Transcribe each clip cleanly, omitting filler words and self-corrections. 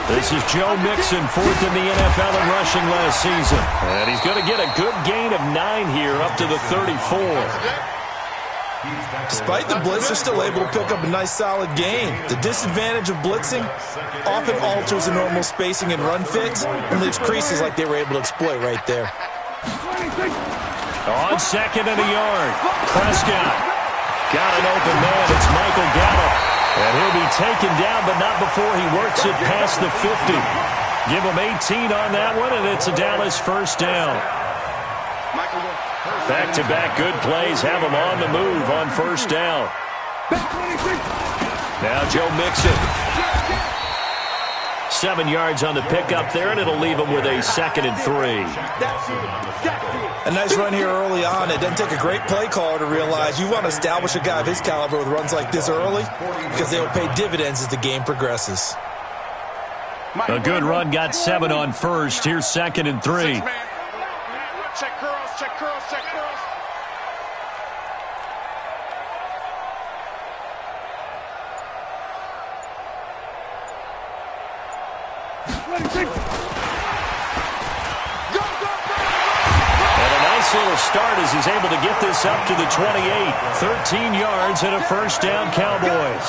This is Joe Mixon, fourth in the NFL in rushing last season. And he's going to get a good gain of 9 here, up to the 34. Despite the blitz, they're still able to pick up a nice solid gain. The disadvantage of blitzing often alters the normal spacing and run fits and leaves creases like they were able to exploit right there. On second and a yard, Prescott got an open man. It's Michael Gallup. And he'll be taken down, but not before he works it past the 50. Give him 18 on that one, and it's a Dallas first down. Back-to-back good plays have him on the move on first down. Now Joe Mixon. 7 yards on the pickup there, and it'll leave him with a 2nd and 3. A nice run here early on. It doesn't take a great play caller to realize you want to establish a guy of his caliber with runs like this early because they will pay dividends as the game progresses. A good run, got 7 on first. Here's 2nd and 3. Check curls, check curls, check curls. Little start as he's able to get this up to the 28. 13 yards and a first down, Cowboys.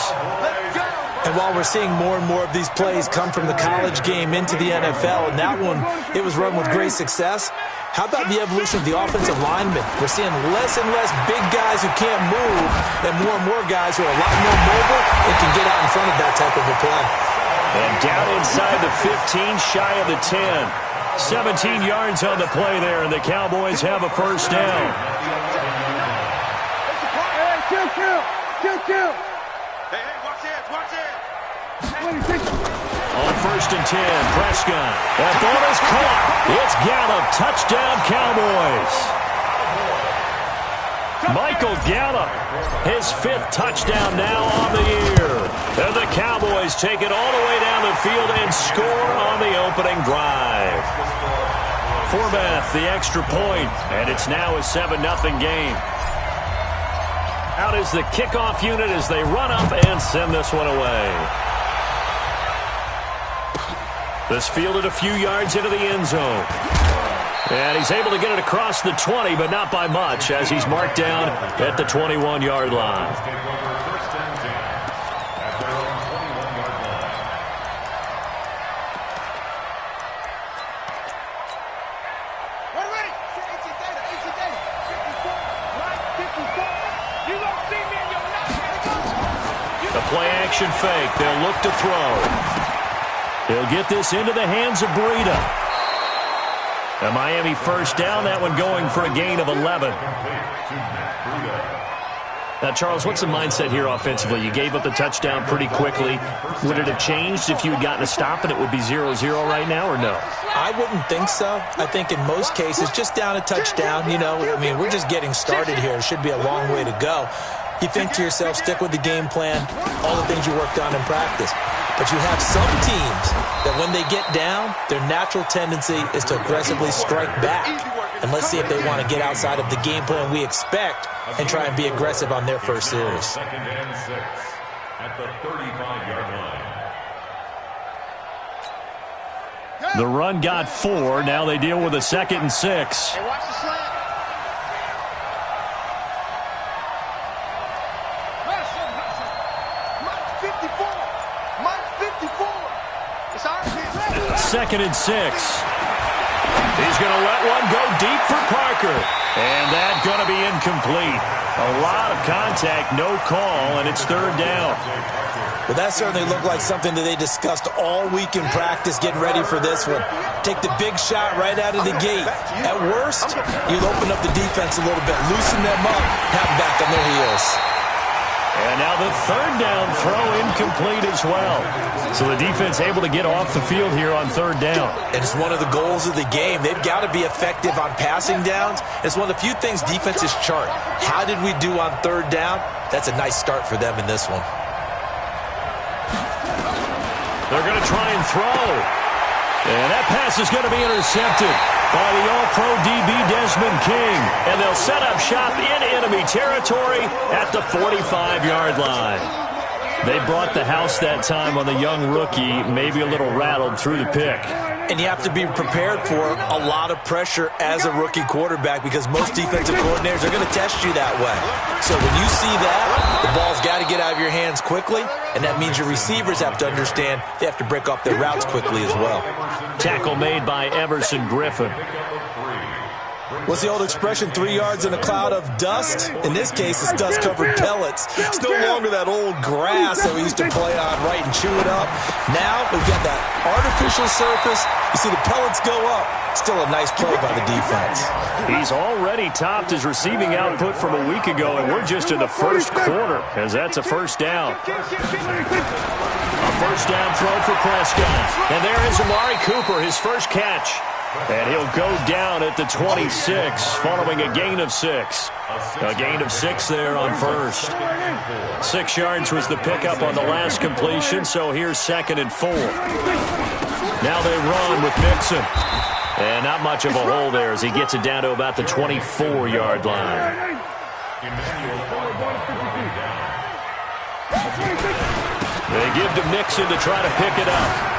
And while we're seeing more and more of these plays come from the college game into the NFL, and that one, it was run with great success, how about the evolution of the offensive linemen? We're seeing less and less big guys who can't move and more guys who are a lot more mobile and can get out in front of that type of a play. And down inside the 15, shy of the 10. 17 yards on the play there, and the Cowboys have a first down. Kill. Hey, watch it. On first and 10, Prescott. That ball is caught. It's Gallup. Touchdown, Cowboys. Michael Gallup, his 5th touchdown now on the year. And the Cowboys take it all the way down the field and score on the opening drive. Forbath, the extra point, and it's now a 7-0 game. Out is the kickoff unit as they run up and send this one away. This fielded a few yards into the end zone. And he's able to get it across the 20, but not by much, as he's marked down at the 21-yard line. The play-action fake. They'll look to throw. He'll get this into the hands of Breida. A Miami first down, that one going for a gain of 11. Now, Charles, what's the mindset here offensively? You gave up the touchdown pretty quickly. Would it have changed if you had gotten a stop and it would be 0-0 right now, or no? I wouldn't think so. I think in most cases, just down a touchdown, we're just getting started here. It should be a long way to go. You think to yourself, stick with the game plan, all the things you worked on in practice. But you have some teams that when they get down, their natural tendency is to aggressively strike back. And let's see if they want to get outside of the game plan we expect and try and be aggressive on their first series. 2nd and 6 at the 35-yard line. The run got 4. Now they deal with a 2nd and 6. Hey, watch the slant. Mike 54. It's our pitch. 2nd and 6. He's going to let one go deep for Parker. And that's going to be incomplete. A lot of contact, no call, and it's 3rd down. Well, that certainly looked like something that they discussed all week in practice getting ready for this one. Take the big shot right out of the gate. At worst, you'll open up the defense a little bit, loosen them up, have them back on their heels. And now the 3rd down throw incomplete as well. So the defense able to get off the field here on 3rd down. And it's one of the goals of the game. They've got to be effective on passing downs. It's one of the few things defenses chart. How did we do on 3rd down? That's a nice start for them in this one. They're going to try and throw. And that pass is going to be intercepted. by the All-Pro DB Desmond King. And they'll set up shop in enemy territory at the 45-yard line. They brought the house that time on the young rookie, maybe a little rattled through the pick. And you have to be prepared for a lot of pressure as a rookie quarterback because most defensive coordinators are going to test you that way. So when you see that, the ball's got to get out of your hands quickly, and that means your receivers have to understand they have to break off their routes quickly as well. Tackle made by Everson Griffin. What's the old expression, 3 yards in a cloud of dust? In this case, it's dust-covered pellets. It's no longer that old grass that we used to play on, right, and chew it up. Now we've got that artificial surface. You see the pellets go up. Still a nice play by the defense. He's already topped his receiving output from a week ago, and we're just in the first quarter, as that's a first down. A first down throw for Prescott. And there is Amari Cooper, his first catch. And he'll go down at the 26, following a gain of 6. A gain of 6 there on first. 6 yards was the pickup on the last completion, so here's 2nd and 4. Now they run with Mixon. And not much of a hole there as he gets it down to about the 24-yard line. They give to Mixon to try to pick it up.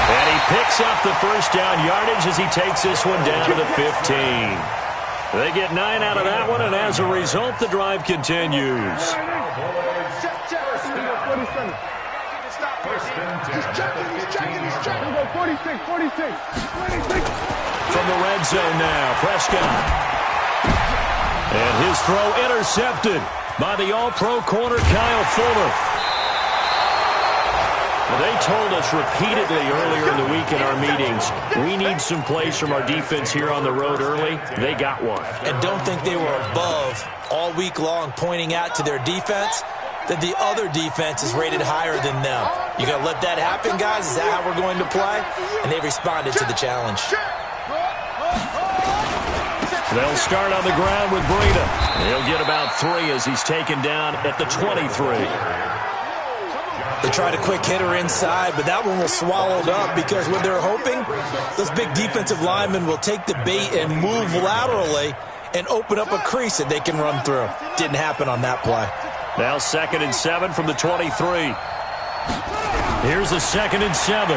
And he picks up the first down yardage as he takes this one down to the 15. They get 9 out of that one, and as a result, the drive continues. From the red zone now, Prescott. And his throw intercepted by the All-Pro corner, Kyle Fuller. They told us repeatedly earlier in the week in our meetings, we need some plays from our defense here on the road early. They got one. And don't think they were above all week long pointing out to their defense that the other defense is rated higher than them. You got to let that happen, guys? Is that how we're going to play? And they responded to the challenge. They'll start on the ground with Breida. He'll get about 3 as he's taken down at the 23. They tried a quick hitter inside, but that one was swallowed up because what they're hoping, those big defensive linemen will take the bait and move laterally and open up a crease that they can run through. Didn't happen on that play. Now 2nd and 7 from the 23. Here's a 2nd and 7.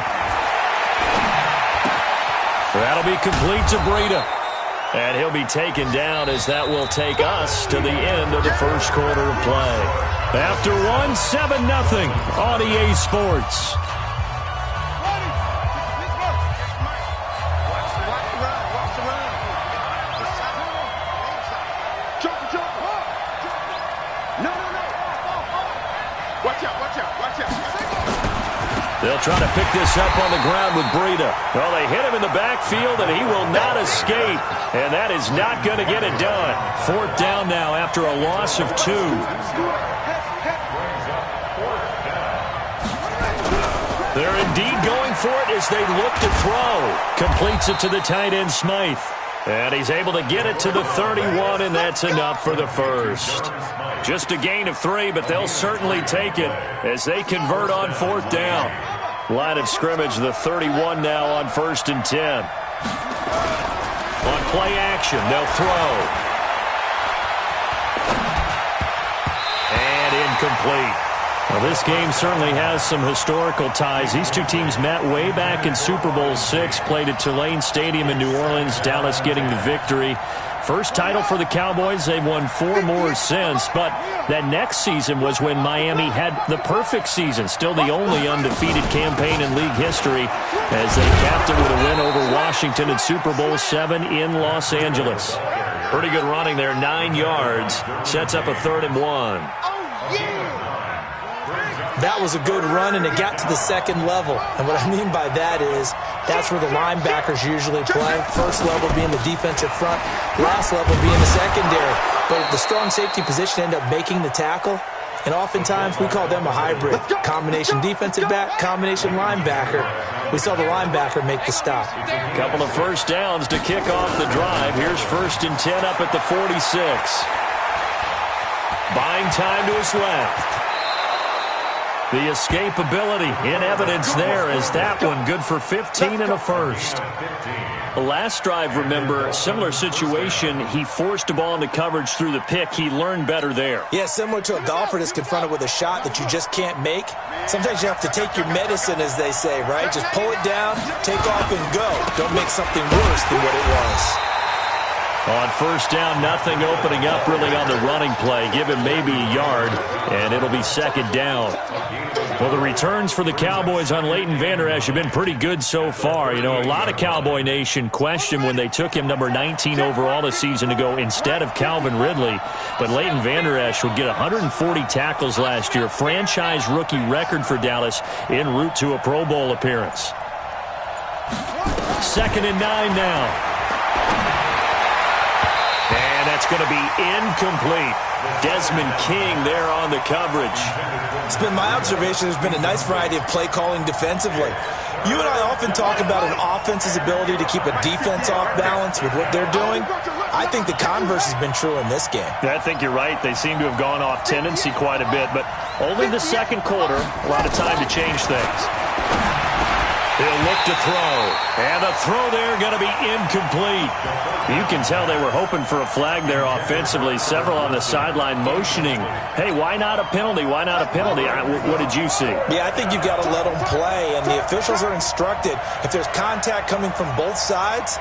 That'll be complete to Breida. And he'll be taken down as that will take us to the end of the first quarter of play. After 1, 7-0 on EA Sports. They'll try to pick this up on the ground with Breida. Well, they hit him in the backfield, and he will not escape. And that is not going to get it done. 4th down now after a loss of 2. They're indeed going for it as they look to throw. Completes it to the tight end, Smythe. And he's able to get it to the 31, and that's enough for the first. Just a gain of 3, but they'll certainly take it as they convert on 4th down. Line of scrimmage, the 31 now on 1st and 10. On play action, they'll throw. And incomplete. Well, this game certainly has some historical ties. These two teams met way back in Super Bowl VI, played at Tulane Stadium in New Orleans, Dallas getting the victory. First title for the Cowboys. They've won 4 more since, but that next season was when Miami had the perfect season, still the only undefeated campaign in league history, as they capped it with a win over Washington in Super Bowl VII in Los Angeles. Pretty good running there, 9 yards, sets up a 3rd and 1. That was a good run, and it got to the 2nd level. And what I mean by that is that's where the linebackers usually play. First level being the defensive front, last level being the secondary. But the strong safety position ended up making the tackle, and oftentimes we call them a hybrid. Combination defensive back, combination linebacker. We saw the linebacker make the stop. Couple of first downs to kick off the drive. Here's 1st and 10 up at the 46. Buying time to his left. The escapability in evidence there as that one good for 15 and a first. Last drive, remember, similar situation. He forced a ball into coverage through the pick. He learned better there. Yeah, similar to a golfer that's confronted with a shot that you just can't make. Sometimes you have to take your medicine, as they say, right? Just pull it down, take off, and go. Don't make something worse than what it was. On first down, nothing opening up really on the running play. Give him maybe a yard, and it'll be second down. Well, the returns for the Cowboys on Leighton Vander Esch have been pretty good so far. You know, a lot of Cowboy Nation questioned when they took him number 19 overall this season to go instead of Calvin Ridley. But Leighton Vander Esch would get 140 tackles last year, franchise rookie record for Dallas en route to a Pro Bowl appearance. 2nd and 9 now. And that's going to be incomplete. Desmond King there on the coverage. It's been my observation there's been a nice variety of play calling defensively. You and I often talk about an offense's ability to keep a defense off balance with what they're doing. I think the converse has been true in this game. I think you're right. They seem to have gone off tendency quite a bit, but only the second quarter, a lot of time to change things. He'll look to throw. And the throw there going to be incomplete. You can tell they were hoping for a flag there offensively. Several on the sideline motioning. Hey, why not a penalty? Why not a penalty? What did you see? Yeah, I think you've got to let them play. And the officials are instructed, if there's contact coming from both sides,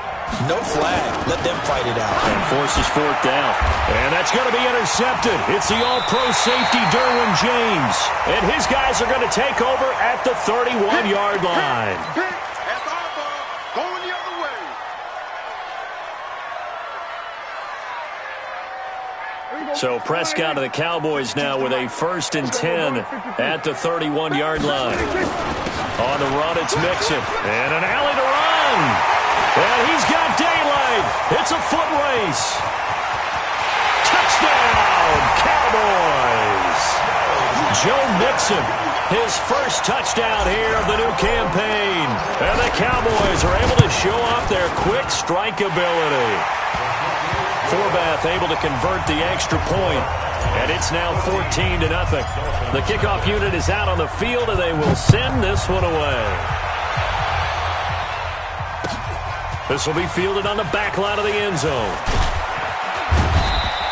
no flag. Let them fight it out. And forces 4th down. And that's going to be intercepted. It's the all-pro safety, Derwin James. And his guys are going to take over at the 31-yard line. That's our ball. Going the other way. So Prescott of the Cowboys now with a 1st and 10 at the 31-yard line. On the run, it's Mixon. And an alley to run. And he's got daylight. It's a foot race. Touchdown, Cowboys. Joe Mixon, his first touchdown here of the new campaign. And the Cowboys are able to show off their quick strike ability. Forbath able to convert the extra point. And it's now 14-0. The kickoff unit is out on the field, and they will send this one away. This will be fielded on the back line of the end zone.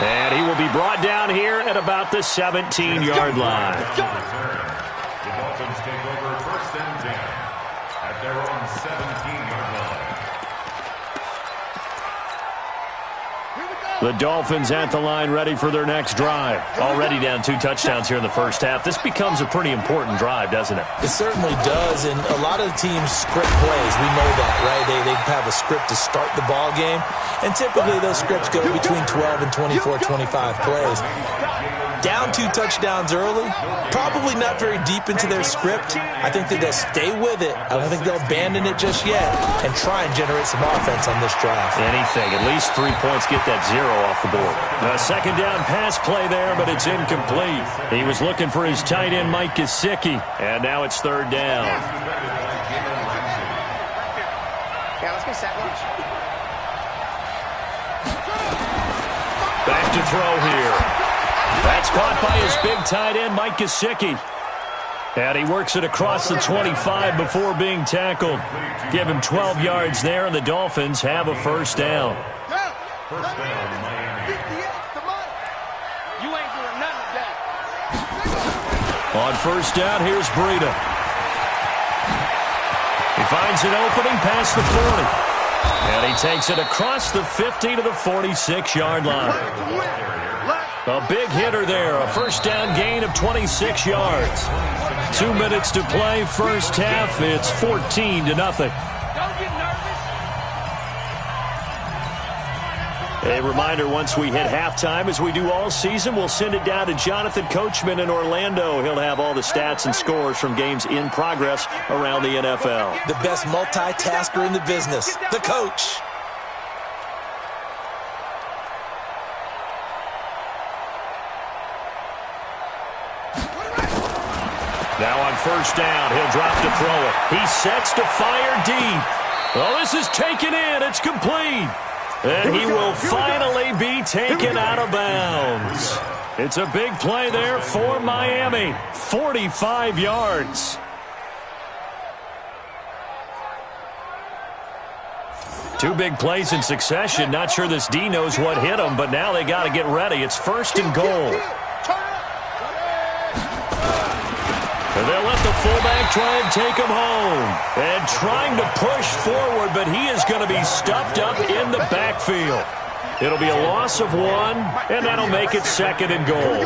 And he will be brought down here at about the 17-yard line. The Dolphins take over 1st and 10 at their own 17-yard line. The Dolphins at the line ready for their next drive. Already down 2 touchdowns here in the first half. This becomes a pretty important drive, doesn't it? It certainly does, and a lot of the teams script plays. We know that, right? They have a script to start the ball game, and typically those scripts go between 12 and 24, 25 plays. Down 2 touchdowns early, probably not very deep into their script. I think that they'll stay with it. I don't think they'll abandon it just yet and try and generate some offense on this drive. Anything, at least 3 points, get that 0 off the board. A 2nd down pass play there, but it's incomplete. He was looking for his tight end, Mike Gesicki, and now it's 3rd down. Yeah, let's get set. Back to throw here. That's caught by his big tight end, Mike Gesicki. And he works it across the 25 before being tackled. Give him 12 yards there, and the Dolphins have a 1st down. First down, Miami. You ain't doing nothing with that. On 1st down, here's Breida. He finds an opening past the 40. And he takes it across the 50 to the 46-yard line. A big hitter there, a 1st down gain of 26 yards. 2 minutes to play, first half. It's 14-0. Don't get nervous. A reminder, once we hit halftime, as we do all season, we'll send it down to Jonathan Coachman in Orlando. He'll have all the stats and scores from games in progress around the NFL. The best multitasker in the business, the coach. Now on 1st down, he'll drop to throw it. He sets to fire deep. Well, this is taken in. It's complete. And he will finally be taken out of bounds. It's a big play there for Miami. 45 yards. Two big plays in succession. Not sure this D knows what hit him, but now they got to get ready. It's 1st and goal. And they'll let the fullback try and take him home. And trying to push forward, but he is going to be stuffed up in the backfield. It'll be a loss of 1, and that'll make it 2nd and goal.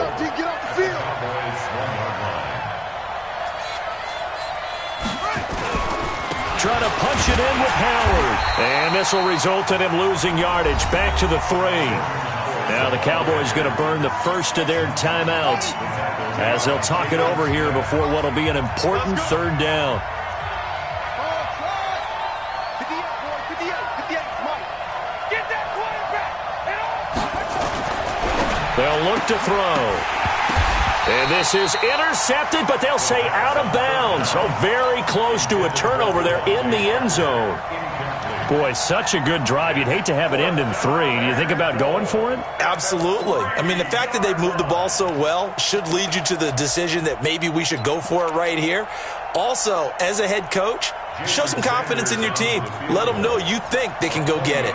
Trying to punch it in with Howard. And this will result in him losing yardage. Back to the 3. Now the Cowboys going to burn the first of their timeouts as they'll talk it over here before what will be an important 3rd down. They'll look to throw. And this is intercepted, but they'll say out of bounds. Oh, very close to a turnover there in the end zone. Boy, such a good drive. You'd hate to have it end in 3. Do you think about going for it? Absolutely. I mean, the fact that they moved the ball so well should lead you to the decision that maybe we should go for it right here. Also, as a head coach, show some confidence in your team. Let them know you think they can go get it.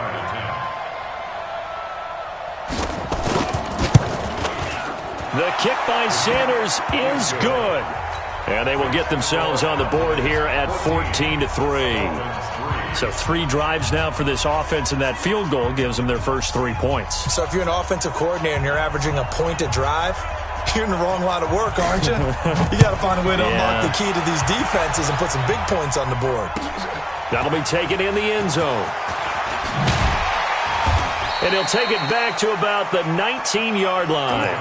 The kick by Sanders is good. And they will get themselves on the board here at 14-3. So 3 drives now for this offense, and that field goal gives them their first 3 points. So if you're an offensive coordinator and you're averaging a point a drive, you're in the wrong line of work, aren't you? You got to find a way to unlock the key to these defenses and put some big points on the board. That'll be taken in the end zone. And he'll take it back to about the 19-yard line.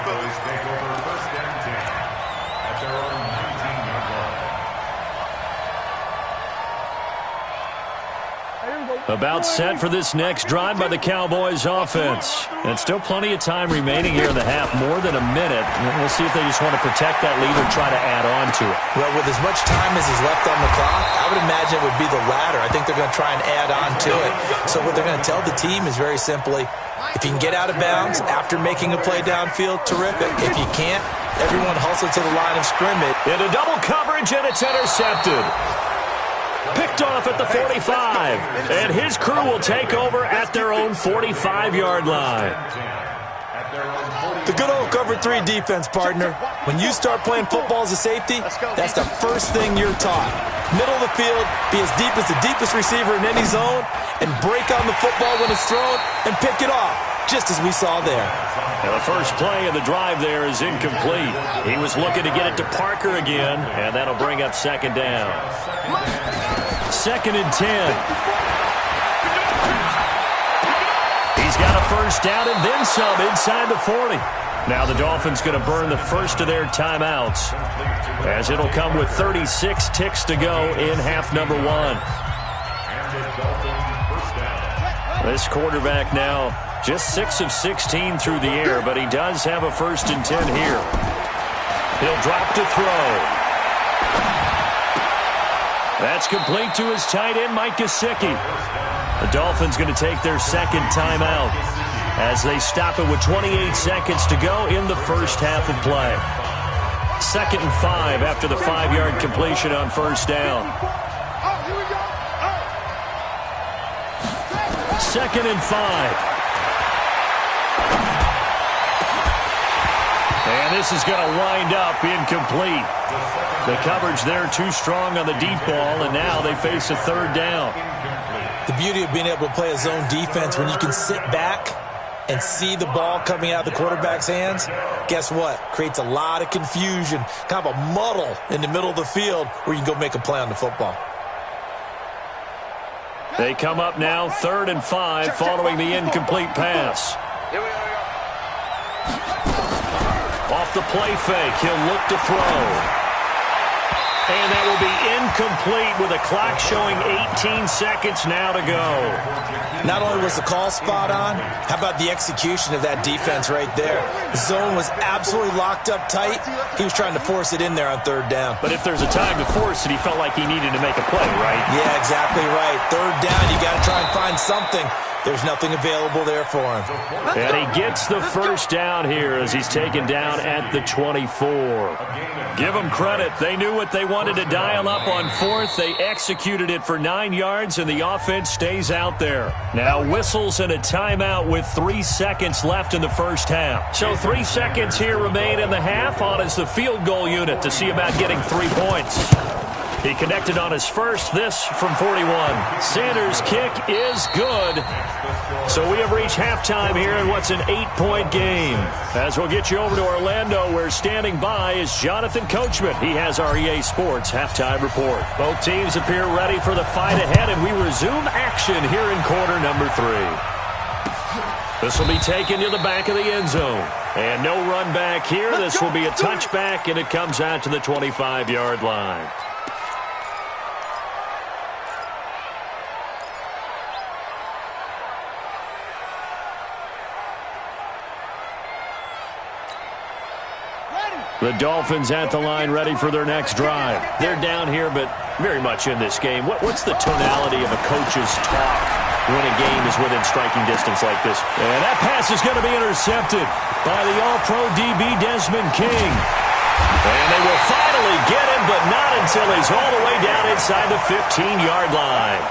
About set for this next drive by the Cowboys offense. And still plenty of time remaining here in the half, more than a minute. We'll see if they just want to protect that lead or try to add on to it. Well, with as much time as is left on the clock, I would imagine it would be the latter. I think they're going to try and add on to it. So what they're going to tell the team is very simply, if you can get out of bounds after making a play downfield, terrific. If you can't, everyone hustle to the line of scrimmage. Into double coverage, and it's intercepted. Picked off at the 45, and his crew will take over at their own 45-yard line. The good old cover 3 defense, partner. When you start playing football as a safety, that's the first thing you're taught. Middle of the field, be as deep as the deepest receiver in any zone, and break on the football when it's thrown and pick it off, just as we saw there. And the first play of the drive there is incomplete. He was looking to get it to Parker again, and that'll bring up 2nd down. 2nd and 10. He's got a first down and then some inside the 40. Now the Dolphins going to burn the first of their timeouts, as it'll come with 36 ticks to go in half number 1. This quarterback now just 6 of 16 through the air, but he does have a 1st and 10 here. He'll drop to throw. That's complete to his tight end, Mike Gesicki. The Dolphins going to take their 2nd timeout as they stop it with 28 seconds to go in the first half of play. 2nd and 5 after the 5-yard completion on 1st down. 2nd and 5. And this is going to wind up incomplete. The coverage there too strong on the deep ball, and now they face a 3rd down. The beauty of being able to play a zone defense when you can sit back and see the ball coming out of the quarterback's hands, guess what? Creates a lot of confusion, kind of a muddle in the middle of the field where you can go make a play on the football. They come up now 3rd and 5 following the incomplete pass. Off the play fake, he'll look to throw. And that will be incomplete with a clock showing 18 seconds now to go. Not only was the call spot on, how about the execution of that defense right there? The zone was absolutely locked up tight. He was trying to force it in there on 3rd down. But if there's a time to force it, he felt like he needed to make a play, right? Yeah, exactly right. 3rd down, you got to try and find something. There's nothing available there for him. And he gets the first down here as he's taken down at the 24. Give them credit. They knew what they wanted to dial up on fourth. They executed it for 9 yards, and the offense stays out there. Now whistles and a timeout with 3 seconds left in the first half. So 3 seconds here remain in the half. On is the field goal unit to see about getting 3 points. He connected on his first, this from 41. Sanders' kick is good. So we have reached halftime here in what's an 8-point game. As we'll get you over to Orlando, where standing by is Jonathan Coachman. He has our EA Sports halftime report. Both teams appear ready for the fight ahead, and we resume action here in quarter number 3. This will be taken to the back of the end zone. And no run back here. This will be a touchback, and it comes out to the 25-yard line. The Dolphins at the line, ready for their next drive. They're down here, but very much in this game. What's the tonality of a coach's talk when a game is within striking distance like this? And that pass is going to be intercepted by the All-Pro DB Desmond King. And they will finally get him, but not until he's all the way down inside the 15-yard line.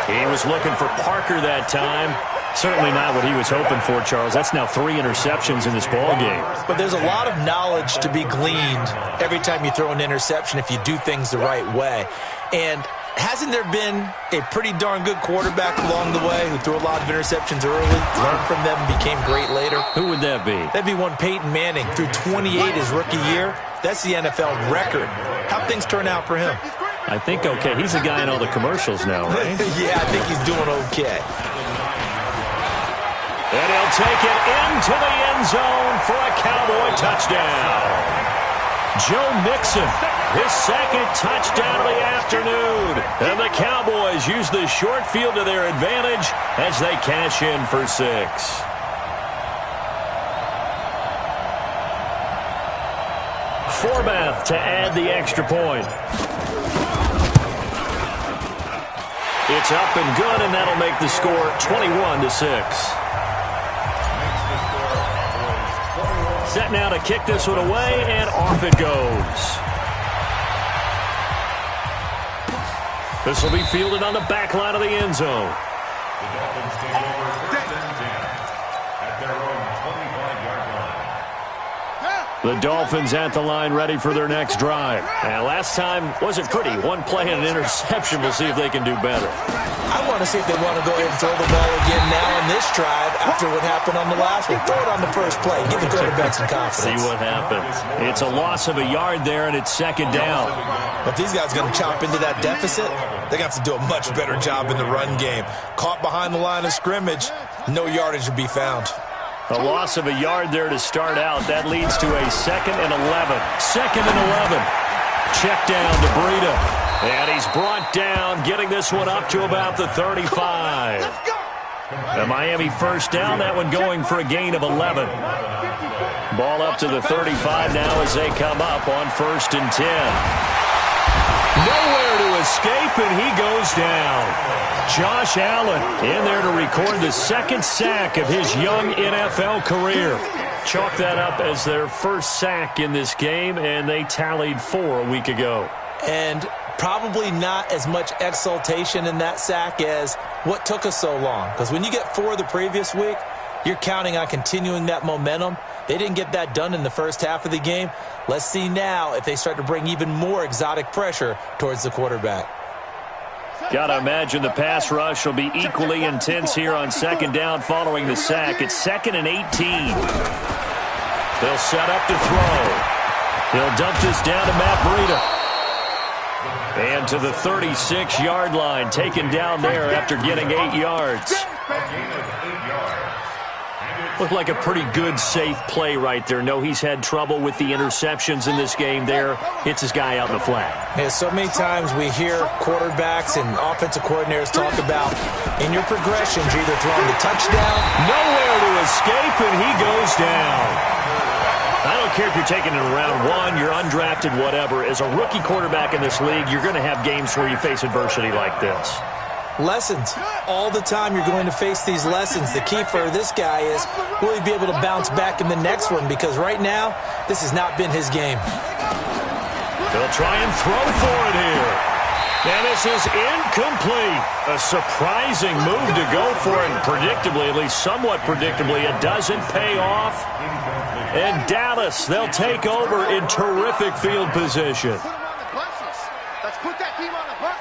He was looking for Parker that time. Certainly not what he was hoping for, Charles. That's now 3 interceptions in this ball game. But there's a lot of knowledge to be gleaned every time you throw an interception if you do things the right way. And hasn't there been a pretty darn good quarterback along the way who threw a lot of interceptions early, learned from them, and became great later? Who would that be? That'd be one Peyton Manning. Threw 28 his rookie year. That's the NFL record. How'd things turn out for him? I think okay. He's the guy in all the commercials now, right? Yeah, I think he's doing okay. And he'll take it into the end zone for a Cowboy touchdown. Joe Mixon, his second touchdown of the afternoon. And the Cowboys use the short field to their advantage as they cash in for 6. Forbath to add the extra point. It's up and good, and that'll make the score 21-6. Set now to kick this one away, and off it goes. This will be fielded on the back line of the end zone. The Dolphins take over first and 10 at their own 25-yard line. The Dolphins at the line, ready for their next drive. And last time wasn't pretty. One play and an interception. We'll see if they can do better. I want to see if they want to go ahead and throw the ball again now on this drive after what happened on the last one. Throw it on the first play. Give the quarterback some confidence. See what happens. It's a loss of a yard there, and it's second down. If these guys are going to chop into that deficit, they're going to have to do a much better job in the run game. Caught behind the line of scrimmage, no yardage will be found. A loss of a yard there to start out. That leads to a 2nd and 11. 2nd and 11. Check down to Breida. And he's brought down, getting this one up to about the 35. The Miami first down, that one going for a gain of 11. Ball up to the 35 now as they come up on 1st and 10. Nowhere to escape, and he goes down. Josh Allen in there to record the 2nd sack of his young NFL career. Chalk that up as their first sack in this game, and they tallied 4 a week ago. And probably not as much exultation in that sack as what took us so long. Because when you get 4 the previous week, you're counting on continuing that momentum. They didn't get that done in the first half of the game. Let's see now if they start to bring even more exotic pressure towards the quarterback. Got to imagine the pass rush will be equally intense here on 2nd down following the sack. It's 2nd and 18. They'll set up to throw. He'll dump this down to Matt Breida. And to the 36-yard line, taken down there after getting 8 yards. Looked like a pretty good, safe play right there. No, he's had trouble with the interceptions in this game there. Hits his guy out in the flat. Yeah, so many times we hear quarterbacks and offensive coordinators talk about in your progressions, you're either throwing the touchdown. Nowhere to escape, and he goes down. I don't care if you're taking it in round 1, you're undrafted, whatever. As a rookie quarterback in this league, you're going to have games where you face adversity like this. Lessons. All the time you're going to face these lessons. The key for this guy is, will he be able to bounce back in the next one? Because right now, this has not been his game. They'll try and throw for it here. And this is incomplete. A surprising move to go for it. And predictably, at least somewhat predictably, it doesn't pay off. And Dallas, they'll take over in terrific field position. Let's put that team on the bus.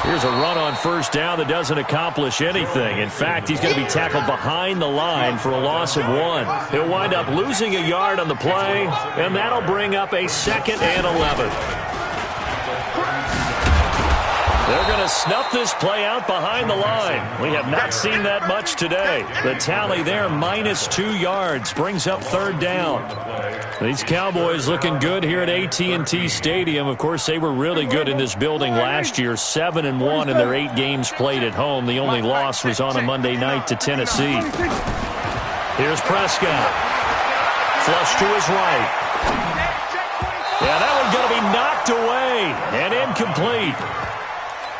Here's a run on first down that doesn't accomplish anything. In fact, he's going to be tackled behind the line for a loss of 1. He'll wind up losing a yard on the play, and that'll bring up a 2nd and 11. They're going to snuff this play out behind the line. We have not seen that much today. The tally there, -2 yards, brings up 3rd down. These Cowboys looking good here at AT&T Stadium. Of course, they were really good in this building last year, 7-1 in their 8 games played at home. The only loss was on a Monday night to Tennessee. Here's Prescott. Flush to his right. Yeah, that one's going to be knocked away and incomplete.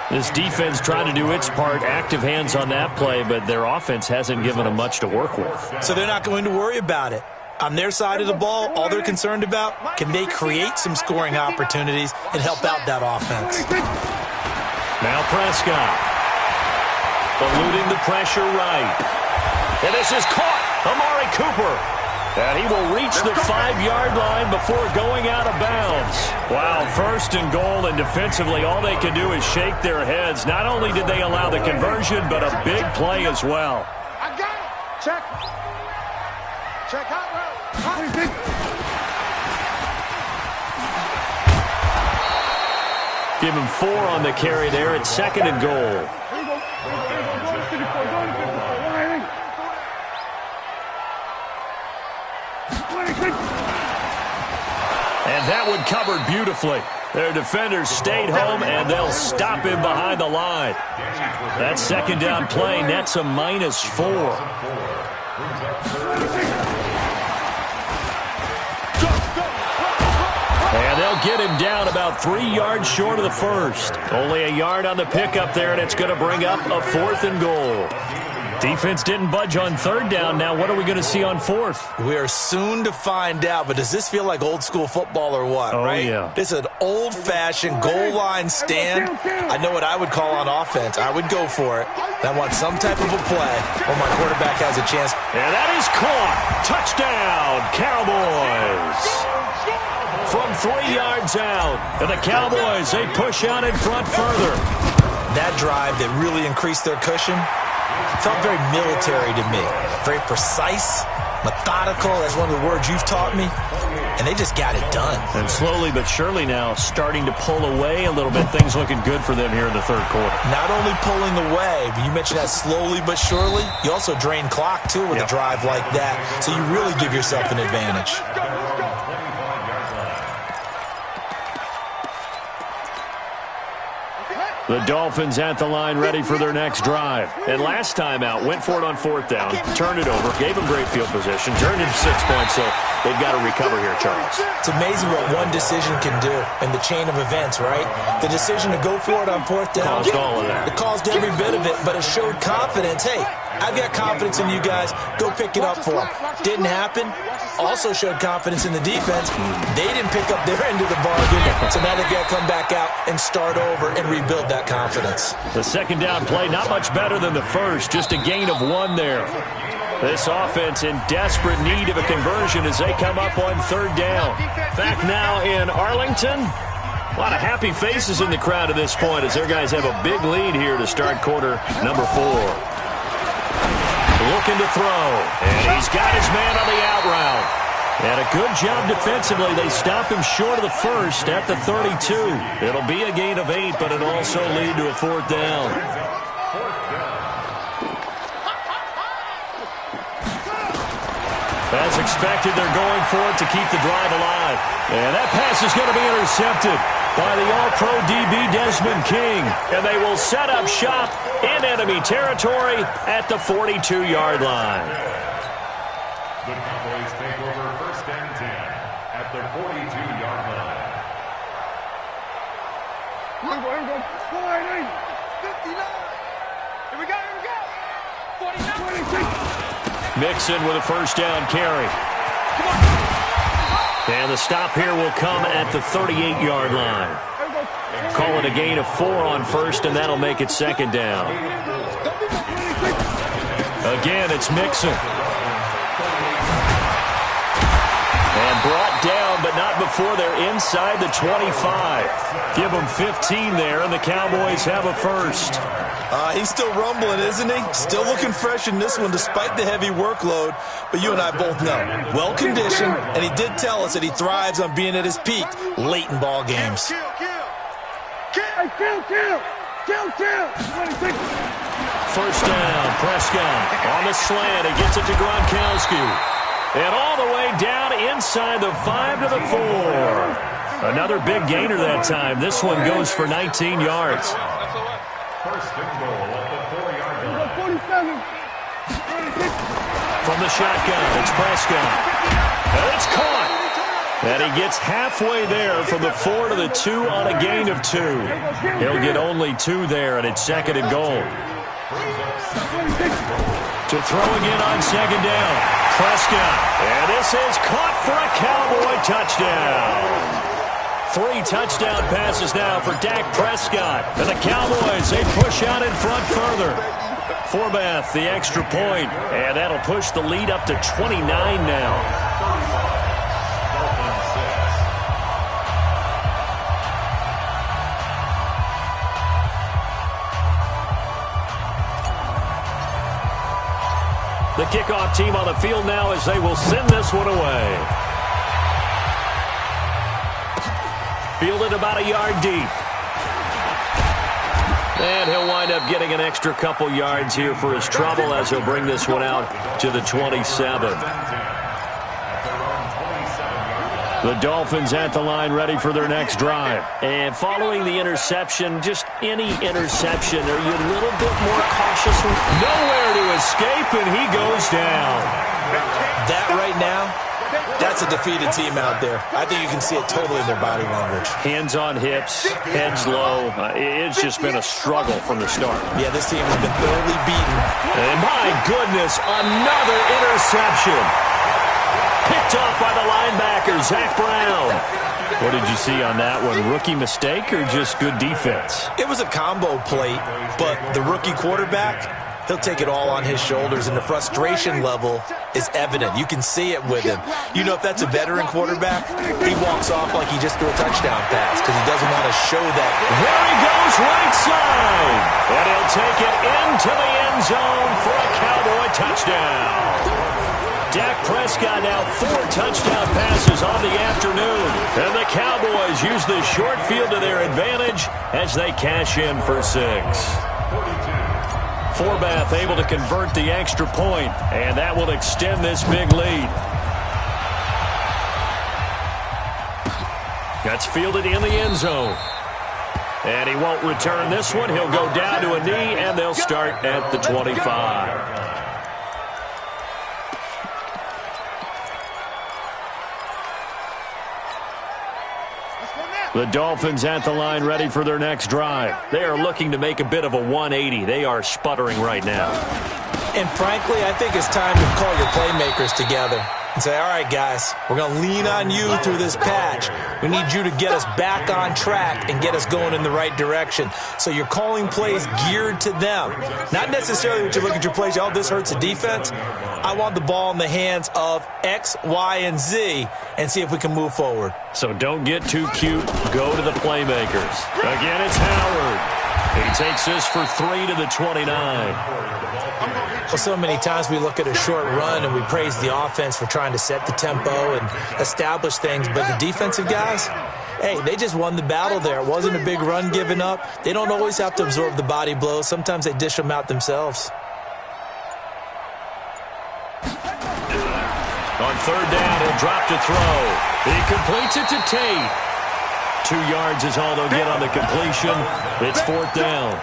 This defense trying to do its part, active hands on that play, but their offense hasn't given them much to work with. So they're not going to worry about it. On their side of the ball, all they're concerned about, can they create some scoring opportunities and help out that offense? Now Prescott. Eluding the pressure right. And this is caught. Amari Cooper. And he will reach the 5-yard line before going out of bounds. Wow, 1st and goal, and defensively all they can do is shake their heads. Not only did they allow the conversion, but a big play as well. I got it. Check. Check out route. Give him 4 on the carry there at 2nd and goal. And that one covered beautifully. Their defenders stayed home, and they'll stop him behind the line. That 2nd down play nets a -4. And they'll get him down about 3 yards short of the 1st. Only a yard on the pickup there, and it's going to bring up a 4th and goal. Defense didn't budge on 3rd down. Now what are we going to see on 4th? We are soon to find out, but does this feel like old school football or what, right? Yeah. This is an old-fashioned goal line stand. I know what I would call on offense. I would go for it. I want some type of a play where my quarterback has a chance. And that is caught. Touchdown, Cowboys. From 3 yards out. And the Cowboys, they push out in front further. That drive that really increased their cushion felt very military to me. Very precise, methodical. That's one of the words you've taught me. And they just got it done. And slowly but surely now starting to pull away a little bit. Things looking good for them here in the 3rd quarter. Not only pulling away, but you mentioned that slowly but surely. You also drain clock, too, with a drive like that. So you really give yourself an advantage. The Dolphins at the line ready for their next drive. And last time out, went for it on 4th down, turned it over, gave them great field position, turned into 6 points, so they've got to recover here, Charles. It's amazing what one decision can do in the chain of events, right? The decision to go for it on 4th down. Caused all of that. It caused every bit of it, but it showed confidence. Hey, I've got confidence in you guys. Go pick it up for them. Didn't happen. Also showed confidence in the defense. They didn't pick up their end of the bargain, so now they've got to come back out and start over and rebuild that confidence. The 2nd down play, not much better than the 1st, just a gain of 1 there. This offense in desperate need of a conversion as they come up on 3rd down. Back now in Arlington. A lot of happy faces in the crowd at this point as their guys have a big lead here to start quarter number 4. Looking to throw, and he's got his man on the out route. And a good job defensively. They stop him short of the 1st at the 32. It'll be a gain of 8, but it'll also lead to a 4th down. As expected, they're going for it to keep the drive alive. And that pass is going to be intercepted by the All-Pro DB Desmond King. And they will set up shop in enemy territory at the 42-yard line. The Cowboys take over 1st and 10 at the 42-yard line. Here we go. 59. Here we go. 49. Mixon with a first down carry. And the stop here will come at the 38-yard line. Call it a gain of 4 on first, and that'll make it second down. Again, it's Mixon. And brought down, but not before they're inside the 25. Give them 15 there, and the Cowboys have a first. He's still rumbling, isn't he? Still looking fresh in this one despite the heavy workload. But you and I both know, well-conditioned, and he did tell us that he thrives on being at his peak late in ball games. Kill. First down, Prescott on the slant. He gets it to Gronkowski. And all the way down inside the 5 to the 4. Another big gainer that time. This one goes for 19 yards. First and goal at the 4-yard line. 47. From the shotgun, it's Prescott. And it's caught. And he gets halfway there from the 4 to the 2 on a gain of 2. He'll get only 2 there, and it's second and goal. To throw again on second down, Prescott. And this is caught for a Cowboy touchdown. 3 touchdown passes now for Dak Prescott. And the Cowboys, they push out in front further. Forbath, the extra point. And that'll push the lead up to 29 now. The kickoff team on the field now as they will send this one away. Fielded about a yard deep. And he'll wind up getting an extra couple yards here for his trouble as he'll bring this one out to the 27. The Dolphins at the line ready for their next drive. And following the interception, just any interception, are you a little bit more cautious? Nowhere to escape, and he goes down. That right now, that's a defeated team out there. I think you can see it totally in their body language. Hands on hips, heads low. It's just been a struggle from the start. Yeah, this team has been thoroughly beaten. And my goodness, another interception. Picked off by the linebacker, Zach Brown. What did you see on that one? Rookie mistake or just good defense? It was a combo plate, but the rookie quarterback, he'll take it all on his shoulders, and the frustration level is evident. You can see it with him. You know, if that's a veteran quarterback, he walks off like he just threw a touchdown pass because he doesn't want to show that. There he goes, right side. And he'll take it into the end zone for a Cowboy touchdown. Dak Prescott now 4 touchdown passes on the afternoon. And the Cowboys use the short field to their advantage as they cash in for 6. Forbath able to convert the extra point, and that will extend this big lead. That's fielded in the end zone. And he won't return this one. He'll go down to a knee, and they'll start at the 25. The Dolphins at the line ready for their next drive. They are looking to make a bit of a 180. They are sputtering right now. And frankly, I think it's time to call your playmakers together and say, all right, guys, we're going to lean on you through this patch. We need you to get us back on track and get us going in the right direction. So you're calling plays geared to them. Not necessarily when you look at your plays, oh, this hurts the defense. I want the ball in the hands of X, Y, and Z and see if we can move forward. So don't get too cute. Go to the playmakers. Again, it's Howard. He takes this for 3 to the 29. Well, so many times we look at a short run and we praise the offense for trying to set the tempo and establish things, but the defensive guys, hey, they just won the battle there. It wasn't a big run given up. They don't always have to absorb the body blows. Sometimes they dish them out themselves. On third down, he'll drop to throw. He completes it to Tate. 2 yards is all they'll get on the completion. It's 4th down.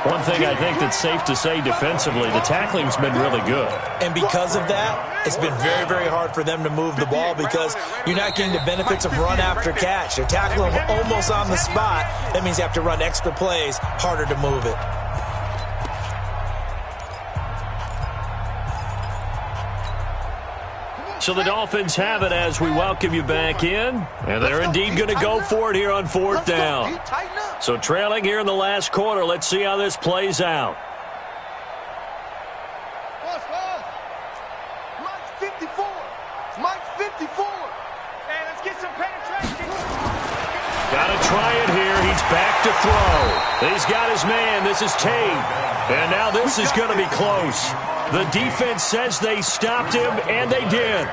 One thing I think that's safe to say defensively, the tackling's been really good. And because of that, it's been very, very hard for them to move the ball because you're not getting the benefits of run after catch. They're tackling them almost on the spot. That means you have to run extra plays, harder to move it. So the Dolphins have it as we welcome you back in. And they're indeed going to go for it here on 4th down. So trailing here in the last quarter. Let's see how this plays out. Mike's 54. Mike's 54. Hey, let's get some penetration. Got to try it here. He's back to throw. He's got his man. This is Tate. And now this is going to be close. The defense says they stopped him, and they did.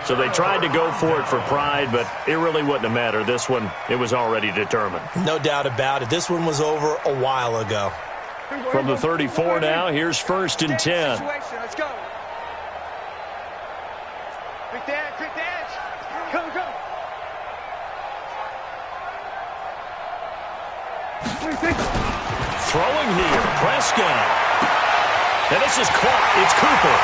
So they tried to go for it for pride, but it really wouldn't have mattered. This one, it was already determined. No doubt about it. This one was over a while ago. From the 34 now, here's 1st and 10. Let's go. Quick dash. Go. Throwing here, Prescott. And this is caught. It's Cooper.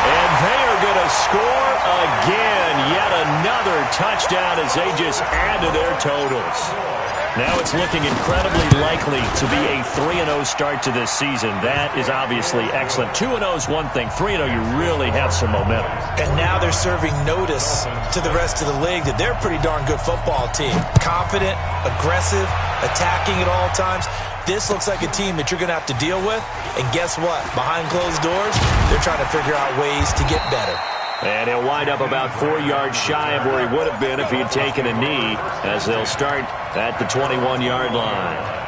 And they are going to score again. Yet another touchdown as they just add to their totals. Now it's looking incredibly likely to be a 3-0 start to this season. That is obviously excellent. 2-0 is one thing. 3-0, you really have some momentum. And now they're serving notice to the rest of the league that they're a pretty darn good football team. Confident, aggressive, attacking at all times. This looks like a team that you're going to have to deal with. And guess what? Behind closed doors, they're trying to figure out ways to get better. And he'll wind up about 4 yards shy of where he would have been if he had taken a knee, as they'll start at the 21-yard line.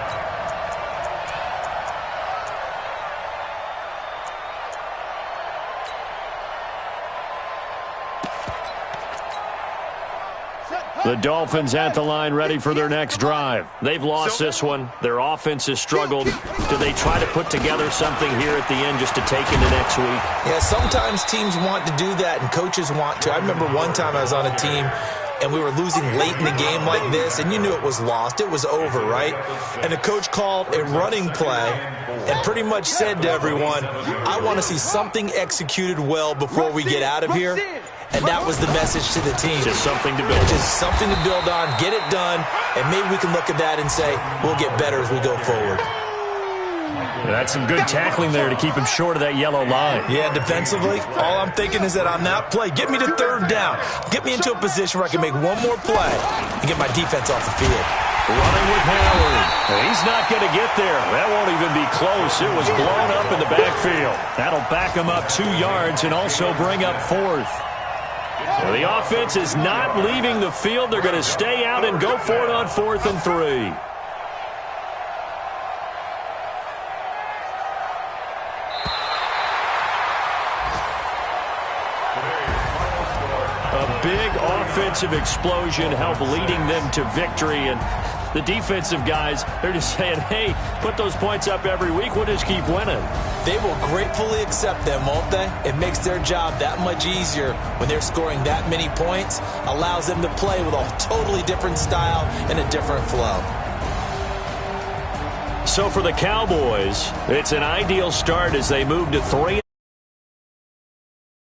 The Dolphins at the line ready for their next drive. They've lost this one. Their offense has struggled. Do they try to put together something here at the end just to take into next week? Yeah, sometimes teams want to do that and coaches want to. I remember one time I was on a team and we were losing late in the game like this, and you knew it was lost. It was over, right? And the coach called a running play and pretty much said to everyone, I want to see something executed well before we get out of here. And that was the message to the team. Just something to build. Just something to build on, get it done, and maybe we can look at that and say, we'll get better as we go forward. That's some good tackling there to keep him short of that yellow line. Yeah, defensively, all I'm thinking is that on that play, get me to 3rd down. Get me into a position where I can make one more play and get my defense off the field. Running with Howard. He's not going to get there. That won't even be close. It was blown up in the backfield. That'll back him up 2 yards and also bring up 4th. Well, the offense is not leaving the field. They're going to stay out and go for it on 4th and 3. A big offensive explosion helped leading them to victory. And the defensive guys, they're just saying, hey, put those points up every week. We'll just keep winning. They will gratefully accept them, won't they? It makes their job that much easier when they're scoring that many points. Allows them to play with a totally different style and a different flow. So for the Cowboys, it's an ideal start as they move to 3.